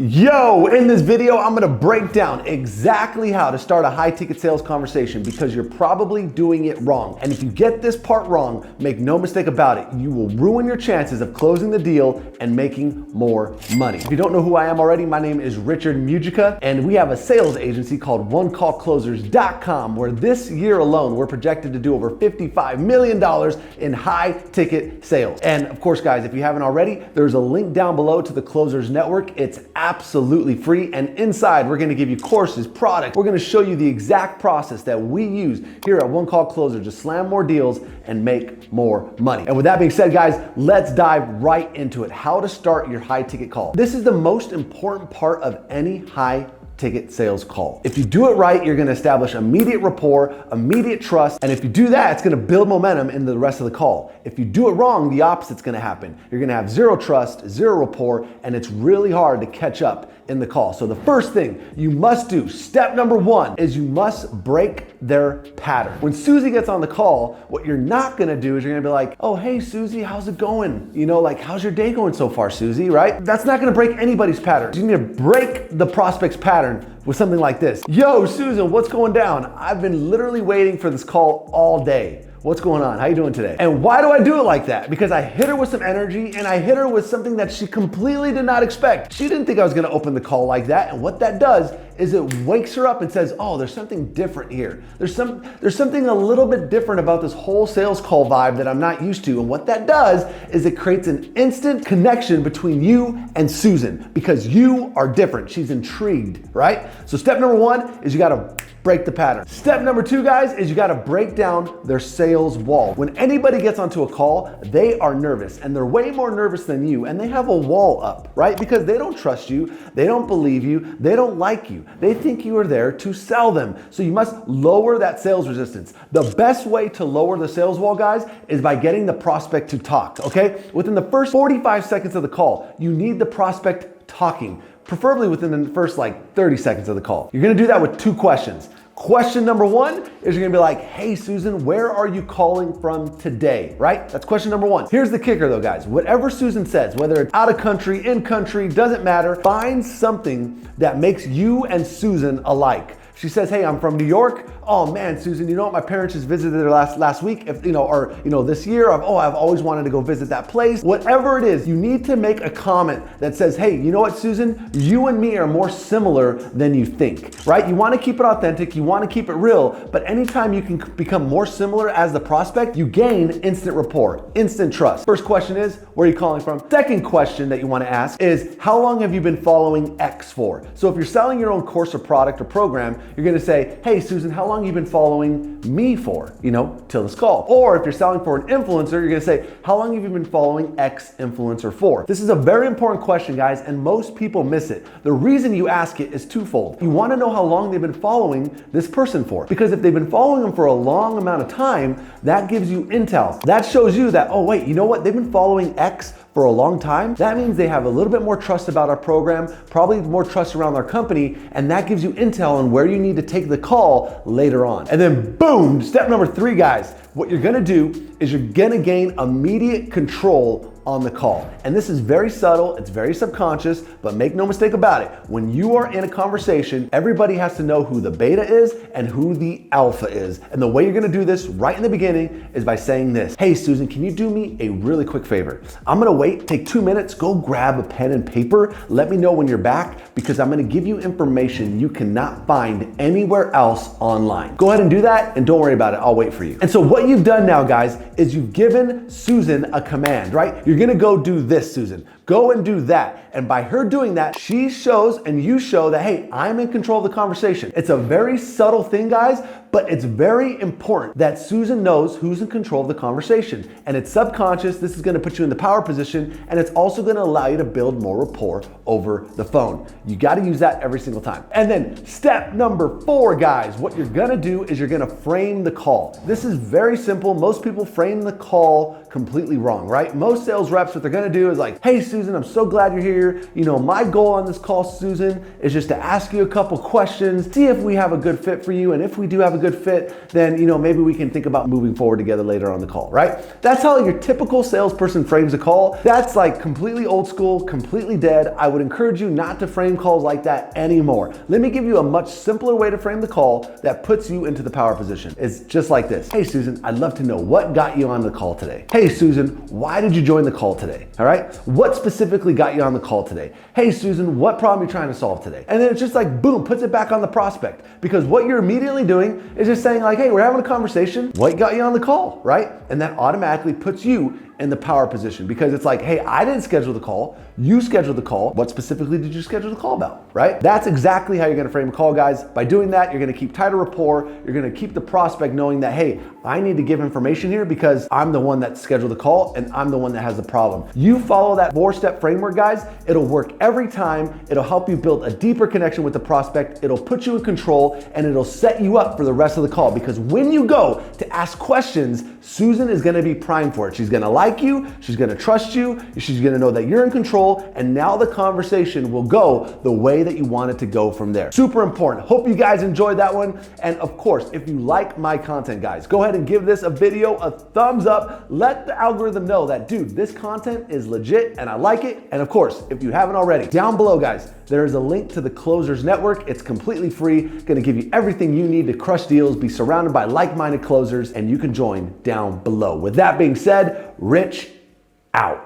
Yo, in this video, I'm gonna break down exactly how to start a high ticket sales conversation because you're probably doing it wrong. And if you get this part wrong, make no mistake about it, you will ruin your chances of closing the deal and making more money. If you don't know who I am already, my name is Richard Mugica, and we have a sales agency called OneCallClosers.com, where this year alone, we're projected to do over $55 million in high ticket sales. And of course, guys, if you haven't already, there's a link down below to the Closers Network. It's absolutely free, and inside we're going to give you courses, products. We're going to show you the exact process that we use here at One Call Closer to slam more deals and make more money. And with that being said, guys, let's dive right into it. How to start your high ticket call. This is the most important part of any high ticket sales call. If you do it right, you're gonna establish immediate rapport, immediate trust, and if you do that, it's gonna build momentum into the rest of the call. If you do it wrong, the opposite's gonna happen. You're gonna have zero trust, zero rapport, and it's really hard to catch up in the call. So the first thing you must do, step number one, is you must break their pattern. When Susie gets on the call, what you're not gonna do is you're gonna be like, oh, hey, Susie, how's it going? You know, like, how's your day going so far, Susie, right? That's not gonna break anybody's pattern. You need to break the prospect's pattern with something like this. Yo, Susan, what's going down? I've been literally waiting for this call all day. What's going on? How you doing today? And why do I do it like that? Because I hit her with some energy and I hit her with something that she completely did not expect. She didn't think I was gonna open the call like that. And what that does is it wakes her up and says, oh, there's something different here. There's something a little bit different about this whole sales call vibe that I'm not used to. And what that does is it creates an instant connection between you and Susan because you are different. She's intrigued, right? So step number one is you gotta break the pattern. Step number two, guys, is you gotta break down their sales wall. When anybody gets onto a call, they are nervous and they're way more nervous than you, and they have a wall up, right? Because they don't trust you, they don't believe you, they don't like you. They think you are there to sell them. So you must lower that sales resistance. The best way to lower the sales wall, guys, is by getting the prospect to talk, okay? Within the first 45 seconds of the call, you need the prospect talking, preferably within the first 30 seconds of the call. You're gonna do that with two questions. Question number one is you're gonna be like, hey, Susan, where are you calling from today, right? That's question number one. Here's the kicker though, guys. Whatever Susan says, whether it's out of country, in country, doesn't matter, find something that makes you and Susan alike. She says, hey, I'm from New York. Oh man, Susan, you know what? My parents just visited there last week, this year. I've always wanted to go visit that place. Whatever it is, you need to make a comment that says, hey, you know what, Susan? You and me are more similar than you think, right? You want to keep it authentic. You want to keep it real, but anytime you can become more similar as the prospect, you gain instant rapport, instant trust. First question is, where are you calling from? Second question that you want to ask is, how long have you been following X for? So if you're selling your own course or product or program, you're going to say, hey, Susan, how long have you been following me for, till this call? Or if you're selling for an influencer, you're going to say, how long have you been following X influencer for? This is a very important question, guys, and most people miss it. The reason you ask it is twofold. You want to know how long they've been following this person for, because if they've been following them for a long amount of time, that gives you intel. That shows you that, oh wait, you know what? They've been following X for a long time. That means they have a little bit more trust about our program, probably more trust around our company, and that gives you intel on where you need to take the call later on. And then boom, step number three, guys, what you're gonna do is you're gonna gain immediate control on the call. And this is very subtle, it's very subconscious, but make no mistake about it. When you are in a conversation, everybody has to know who the beta is and who the alpha is. And the way you're gonna do this right in the beginning is by saying this. Hey, Susan, can you do me a really quick favor? I'm gonna wait, take 2 minutes, go grab a pen and paper. Let me know when you're back because I'm gonna give you information you cannot find anywhere else online. Go ahead and do that and don't worry about it, I'll wait for you. And so what you've done now, guys, is you've given Susan a command, right? You're gonna go do this, Susan. Go and do that. And by her doing that, she shows and you show that, hey, I'm in control of the conversation. It's a very subtle thing, guys, but it's very important that Susan knows who's in control of the conversation. And it's subconscious. This is gonna put you in the power position, and it's also gonna allow you to build more rapport over the phone. You gotta use that every single time. And then step number four, guys, what you're gonna do is you're gonna frame the call. This is very simple. Most people frame the call completely wrong, right? Most sales reps, what they're gonna do is like, hey Susan, I'm so glad you're here. You know, my goal on this call, Susan, is just to ask you a couple questions, see if we have a good fit for you. And if we do have a good fit, then, you know, maybe we can think about moving forward together later on the call, right? That's how your typical salesperson frames a call. That's like completely old school, completely dead. I would encourage you not to frame calls like that anymore. Let me give you a much simpler way to frame the call that puts you into the power position. It's just like this. Hey Susan, I'd love to know what got you on the call today. Hey Susan, why did you join the call today? All right? What specifically got you on the call today? Hey Susan, what problem are you trying to solve today? And then it's just like, boom, puts it back on the prospect. Because what you're immediately doing is just saying like, hey, we're having a conversation. What got you on the call, right? And that automatically puts you in the power position because it's like, hey, I didn't schedule the call. You scheduled the call. What specifically did you schedule the call about, right? That's exactly how you're gonna frame a call, guys. By doing that, you're gonna keep tighter rapport. You're gonna keep the prospect knowing that, hey, I need to give information here because I'm the one that scheduled the call and I'm the one that has the problem. You follow that 4-step framework, guys. It'll work every time. It'll help you build a deeper connection with the prospect. It'll put you in control and it'll set you up for the rest of the call because when you go to ask questions, Susan is gonna be primed for it. She's gonna like you, she's gonna trust you, she's gonna know that you're in control, and now the conversation will go the way that you want it to go from there. Super important. Hope you guys enjoyed that one. And of course, if you like my content, guys, go ahead and give this a video a thumbs up. Let the algorithm know that, dude, this content is legit and I like it. And of course, if you haven't already, down below, guys, there is a link to the Closers Network. It's completely free, gonna give you everything you need to crush deals, be surrounded by like-minded closers, and you can join down below. With that being said, Rich out.